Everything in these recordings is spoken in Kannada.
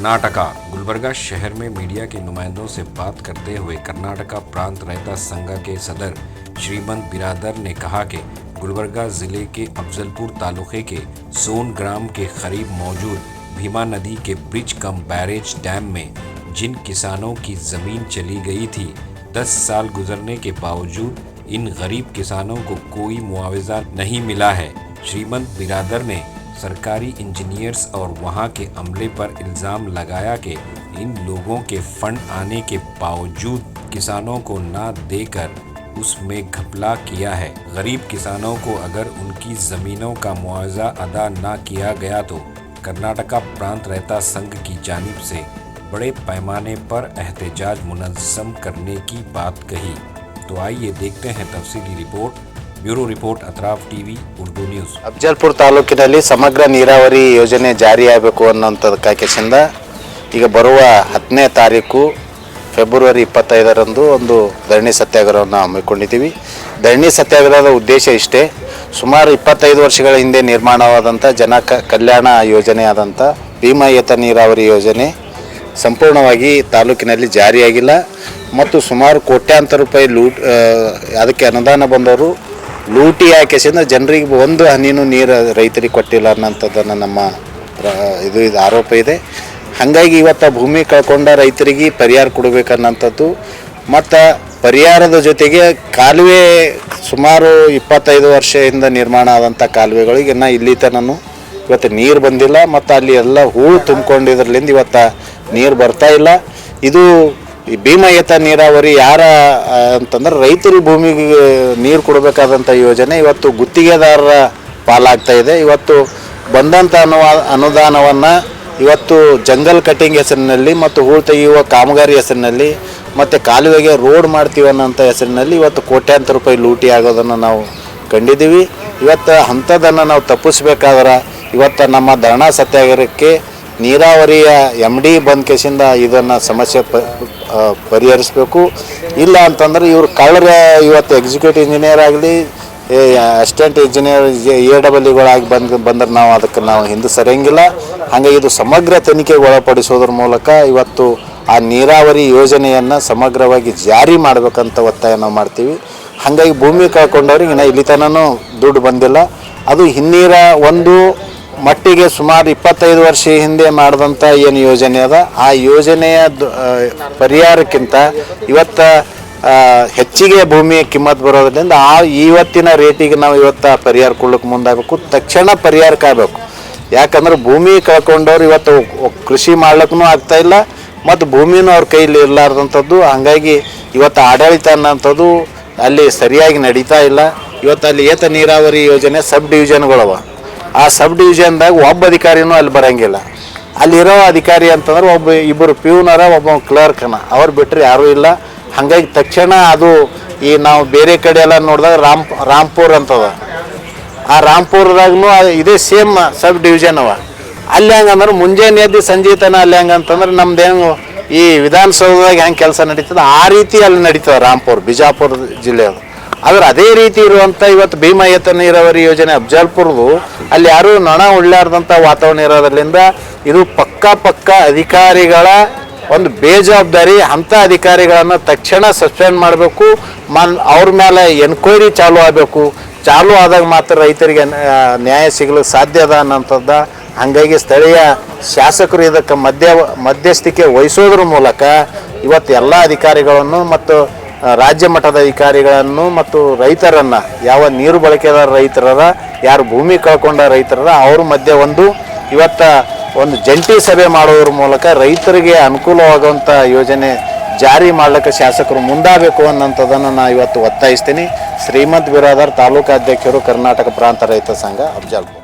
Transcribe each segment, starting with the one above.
कर्नाटका गुलबर्गा शहर में मीडिया के नुमाइंदों से बात करते हुए कर्नाटका प्रांत रैता संघ के सदर श्रीमंत बिरादर ने कहा कि गुलबर्गा जिले के अफजलपुर तालुके के सोन ग्राम के करीब मौजूद भीमा नदी के ब्रिज कम बैरेज डैम में जिन किसानों की जमीन चली गई थी, 10 साल गुजरने के बावजूद इन गरीब किसानों को कोई मुआवजा नहीं मिला है। श्रीमंत बिरादर ने सरकारी इंजीनियर्स और वहां के अमले पर इल्ज़ाम लगाया कि इन लोगों के फंड आने के बावजूद किसानों को ना देकर उसमें घपला किया है। गरीब किसानों को अगर उनकी ज़मीनों का मुआवजा अदा ना किया गया तो कर्नाटका प्रांत रैता संघ की जानिब से बड़े पैमाने पर एहतजाज मुनज़्ज़म करने की बात कही। तो आइए देखते हैं तफसीली report. Bureau report Atraf TV Urdu news. Afzalpur ತಾಲೂಕಿನಲ್ಲಿ ಸಮಗ್ರ ನೀರಾವರಿ ಯೋಜನೆ ಜಾರಿಯಾಗಬೇಕು ಅನ್ನೋಂಥದ್ದಕ್ಕಾಗಿಸಿಂದ ಈಗ ಬರುವ 10ನೇ ತಾರೀಕು ಫೆಬ್ರವರಿ 25ರಂದು ಒಂದು ಧರಣಿ ಸತ್ಯಾಗ್ರಹವನ್ನು ಹಮ್ಮಿಕೊಂಡಿದ್ದೀವಿ। ಧರಣಿ ಸತ್ಯಾಗ್ರಹದ ಉದ್ದೇಶ ಇಷ್ಟೇ, ಸುಮಾರು 25 ವರ್ಷಗಳ ಹಿಂದೆ ನಿರ್ಮಾಣವಾದಂಥ ಜನ ಕಲ್ಯಾಣ ಯೋಜನೆಯಾದಂಥ ಭೀಮಾ ಏತ ನೀರಾವರಿ ಯೋಜನೆ ಸಂಪೂರ್ಣವಾಗಿ ತಾಲೂಕಿನಲ್ಲಿ ಜಾರಿಯಾಗಿಲ್ಲ ಮತ್ತು ಸುಮಾರು ಕೋಟ್ಯಾಂತರ ರೂಪಾಯಿ ಅದಕ್ಕೆ ಅನುದಾನ ಬಂದವರು ಲೂಟಿ ಹಾಕಿಸಿಂದ ಜನರಿಗೆ ಒಂದು ಹನಿನೂ ನೀರು ರೈತರಿಗೆ ಕೊಟ್ಟಿಲ್ಲ ಅನ್ನೋಂಥದ್ದನ್ನು ನಮ್ಮ ಇದು ಆರೋಪ ಇದೆ। ಹಾಗಾಗಿ ಇವತ್ತು ಭೂಮಿ ಕಳ್ಕೊಂಡ ರೈತರಿಗೆ ಪರಿಹಾರ ಕೊಡಬೇಕನ್ನೋಂಥದ್ದು ಮತ್ತು ಪರಿಹಾರದ ಜೊತೆಗೆ ಕಾಲುವೆ ಸುಮಾರು 25 ವರ್ಷದಿಂದ ನಿರ್ಮಾಣ ಆದಂಥ ಕಾಲುವೆಗಳಿಗೆ ಇನ್ನೂ ಇಲ್ಲಿ ತನೂ ಇವತ್ತು ನೀರು ಬಂದಿಲ್ಲ ಮತ್ತು ಅಲ್ಲಿ ಎಲ್ಲ ಹೂಳು ತುಂಬಿಕೊಂಡಿದ್ರಲ್ಲಿಂದ ಇವತ್ತು ನೀರು ಬರ್ತಾ ಇಲ್ಲ। ಇದು ಈ ಭೀಮಾ ಏತ ನೀರಾವರಿ ಯಾರ ಅಂತಂದ್ರೆ ರೈತರ ಭೂಮಿಗೆ ನೀರು ಕೊಡಬೇಕಾದಂಥ ಯೋಜನೆ ಇವತ್ತು ಗುತ್ತಿಗೆದಾರರ ಪಾಲಾಗ್ತಾ ಇದೆ। ಇವತ್ತು ಬಂದಂಥ ಅನುದಾನವನ್ನು ಇವತ್ತು ಜಂಗಲ್ ಕಟಿಂಗ್ ಹೆಸರಿನಲ್ಲಿ ಮತ್ತು ಹೂಳು ತೆಗೆಯುವ ಕಾಮಗಾರಿ ಹೆಸರಿನಲ್ಲಿ ಮತ್ತು ಕಾಲುವೆಗೆ ರೋಡ್ ಮಾಡ್ತೀವಿ ಅನ್ನೋಂಥ ಹೆಸರಿನಲ್ಲಿ ಇವತ್ತು ಕೋಟ್ಯಾಂತರ ರೂಪಾಯಿ ಲೂಟಿ ಆಗೋದನ್ನು ನಾವು ಕಂಡಿದ್ದೀವಿ। ಇವತ್ತು ಅಂಥದ್ದನ್ನು ನಾವು ತಪ್ಪಿಸ್ಬೇಕಾದ್ರೆ ಇವತ್ತು ನಮ್ಮ ಧರಣಾ ಸತ್ಯಾಗ್ರಹಕ್ಕೆ ನೀರಾವರಿಯ MD ಬಂದ ಕೇಸಿಂದ ಇದನ್ನು ಸಮಸ್ಯೆ ಪರಿಹರಿಸಬೇಕು। ಇಲ್ಲ ಅಂತಂದ್ರೆ ಇವರು ಕಳ್ಳರ ಇವತ್ತು ಎಕ್ಸಿಕ್ಯೂಟಿವ್ ಇಂಜಿನಿಯರ್ ಆಗಲಿ ಅಸಿಸ್ಟೆಂಟ್ ಇಂಜಿನಿಯರ್ AEEಗಳಾಗಿ ಬಂದ್ರೆ ನಾವು ಅದಕ್ಕೆ ನಾವು ಹಿಂದೆ ಸರಿಯಂಗಿಲ್ಲ। ಹಾಗಾಗಿ ಇದು ಸಮಗ್ರ ತನಿಖೆಗೆ ಒಳಪಡಿಸೋದ್ರ ಮೂಲಕ ಇವತ್ತು ಆ ನೀರಾವರಿ ಯೋಜನೆಯನ್ನು ಸಮಗ್ರವಾಗಿ ಜಾರಿ ಮಾಡಬೇಕಂತ ಒತ್ತಾಯ ನಾವು ಮಾಡ್ತೀವಿ। ಹಾಗಾಗಿ ಭೂಮಿ ಕಳ್ಕೊಂಡವ್ರಿಗೆ ಇನ್ನು ಇಲ್ಲಿ ತನೂ ದುಡ್ಡು ಬಂದಿಲ್ಲ। ಅದು ಹಿನ್ನೀರ ಒಂದು ಮಟ್ಟಿಗೆ ಸುಮಾರು 25 ವರ್ಷ ಹಿಂದೆ ಮಾಡಿದಂಥ ಏನು ಯೋಜನೆ ಅದ ಆ ಯೋಜನೆಯ ಪರಿಹಾರಕ್ಕಿಂತ ಇವತ್ತು ಹೆಚ್ಚಿಗೆ ಭೂಮಿಯ ಕಿಮ್ಮತ್ತು ಬರೋದ್ರಿಂದ ಆ ಇವತ್ತಿನ ರೇಟಿಗೆ ನಾವು ಇವತ್ತು ಪರಿಹಾರ ಕೊಡ್ಲಿಕ್ಕೆ ಮುಂದಾಗಬೇಕು, ತಕ್ಷಣ ಪರಿಹಾರಕ್ಕೆ ಆಗಬೇಕು। ಯಾಕಂದ್ರೆ ಭೂಮಿ ಕಳ್ಕೊಂಡವ್ರು ಇವತ್ತು ಕೃಷಿ ಮಾಡ್ಲಿಕ್ಕೂ ಆಗ್ತಾಯಿಲ್ಲ ಮತ್ತು ಭೂಮಿನೂ ಅವ್ರ ಕೈಲಿ ಇರಲಾರ್ದಂಥದ್ದು। ಹಾಗಾಗಿ ಇವತ್ತು ಆಡಳಿತ ಅನ್ನೋಂಥದ್ದು ಅಲ್ಲಿ ಸರಿಯಾಗಿ ನಡೀತಾ ಇಲ್ಲ। ಇವತ್ತು ಅಲ್ಲಿ ಏತ ನೀರಾವರಿ ಯೋಜನೆ ಸಬ್ ಡಿವಿಷನ್ಗಳವ, ಆ ಸಬ್ ಡಿವಿಷನ್ದಾಗ ಒಬ್ಬ ಅಧಿಕಾರಿನೂ ಅಲ್ಲಿ ಬರೋಂಗಿಲ್ಲ। ಅಲ್ಲಿರೋ ಅಧಿಕಾರಿ ಅಂತಂದ್ರೆ ಇಬ್ಬರು ಪ್ಯೂನರ ಒಬ್ಬ ಕ್ಲರ್ಕನ, ಅವ್ರು ಬಿಟ್ಟರೆ ಯಾರೂ ಇಲ್ಲ। ಹಾಗಾಗಿ ತಕ್ಷಣ ಅದು ಈ ನಾವು ಬೇರೆ ಕಡೆ ಎಲ್ಲ ನೋಡಿದಾಗ ರಾಂಪುರ್ ಅಂತದ, ಆ ರಾಂಪುರದಾಗೂ ಇದೇ ಸೇಮ್ ಸಬ್ ಡಿವಿಷನ್ ಅವ। ಅಲ್ಲಿ ಹೆಂಗಂದ್ರೆ ಮುಂಜಾನೆ ಎದ್ದು ಸಂಜೆ ತನ ಅಲ್ಲಿ ಹೆಂಗಂತಂದ್ರೆ ನಮ್ದೇನು ಈ ವಿಧಾನಸೌಧದಾಗ ಹೆಂಗೆ ಕೆಲಸ ನಡೀತದೆ ಆ ರೀತಿ ಅಲ್ಲಿ ನಡೀತದೆ ರಾಂಪುರ್ ಬಿಜಾಪುರ ಜಿಲ್ಲೆಯದು। ಆದ್ರೆ ಅದೇ ರೀತಿ ಇರುವಂಥ ಇವತ್ತು ಭೀಮಾ ಏತ ನೀರಾವರಿ ಯೋಜನೆ ಅಫಜಲ್ಪುರದು ಅಲ್ಲಿ ಯಾರೂ ನೊಣ ಉಳ್ಳಾರ್ದಂಥ ವಾತಾವರಣ ಇರೋದ್ರಿಂದ ಇದು ಪಕ್ಕ ಅಧಿಕಾರಿಗಳ ಒಂದು ಬೇಜವಾಬ್ದಾರಿ। ಅಂಥ ಅಧಿಕಾರಿಗಳನ್ನು ತಕ್ಷಣ ಸಸ್ಪೆಂಡ್ ಮಾಡಬೇಕು, ಅವ್ರ ಮೇಲೆ ಎನ್ಕ್ವೈರಿ ಚಾಲೂ ಆಗಬೇಕು। ಚಾಲೂ ಆದಾಗ ಮಾತ್ರ ರೈತರಿಗೆ ನ್ಯಾಯ ಸಿಗಲು ಸಾಧ್ಯ ಅದ ಅನ್ನೋಂಥದ್ದು। ಹಾಗಾಗಿ ಸ್ಥಳೀಯ ಶಾಸಕರು ಇದಕ್ಕೆ ಮಧ್ಯಸ್ಥಿಕೆ ವಹಿಸೋದ್ರ ಮೂಲಕ ಇವತ್ತು ಎಲ್ಲ ಅಧಿಕಾರಿಗಳನ್ನು ಮತ್ತು ರಾಜ್ಯ ಮಟ್ಟದ ಅಧಿಕಾರಿಗಳನ್ನು ಮತ್ತು ರೈತರನ್ನು, ಯಾವ ನೀರು ಬಳಕೆದಾರ ರೈತರರ, ಯಾರು ಭೂಮಿ ಕಳ್ಕೊಂಡ ರೈತರರ ಅವ್ರ ಮಧ್ಯೆ ಒಂದು ಜಂಟಿ ಸಭೆ ಮಾಡೋದ್ರ ಮೂಲಕ ರೈತರಿಗೆ ಅನುಕೂಲವಾಗುವಂಥ ಯೋಜನೆ ಜಾರಿ ಮಾಡಲಿಕ್ಕೆ ಶಾಸಕರು ಮುಂದಾಗಬೇಕು ಅನ್ನೋಂಥದ್ದನ್ನು ನಾನು ಇವತ್ತು ಒತ್ತಾಯಿಸ್ತೀನಿ। ಶ್ರೀಮಂತ್ ಬಿರಾದರ್ ತಾಲೂಕಾ ಅಧ್ಯಕ್ಷರು ಕರ್ನಾಟಕ ಪ್ರಾಂತ ರೈತ ಸಂಘ ಅಫಜಲ್ಪುರ।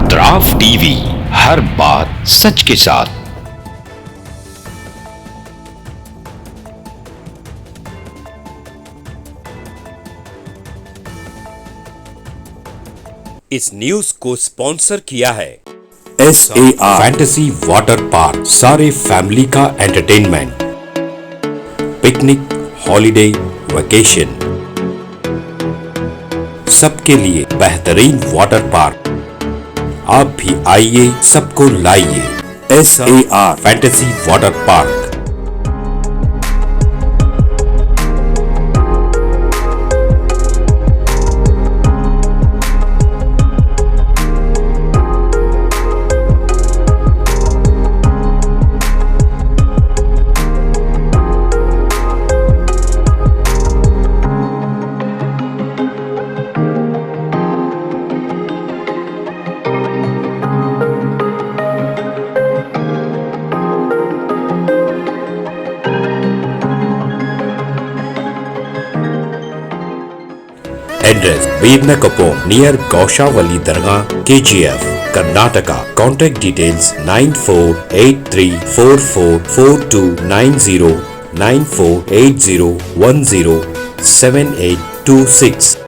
अतराफ टीवी, हर बात सच के साथ। इस न्यूज को स्पॉन्सर किया है SAR फैंटेसी वाटर पार्क, सारे फैमिली का एंटरटेनमेंट, पिकनिक, हॉलिडे, वेकेशन, सबके लिए बेहतरीन वाटर पार्क। आप भी आइए, सबको लाइए। SAR fantasy water park. Address Bednakapur near Gaushavali Dargah, KGF, Karnataka. Contact details 9483444290 9480107826.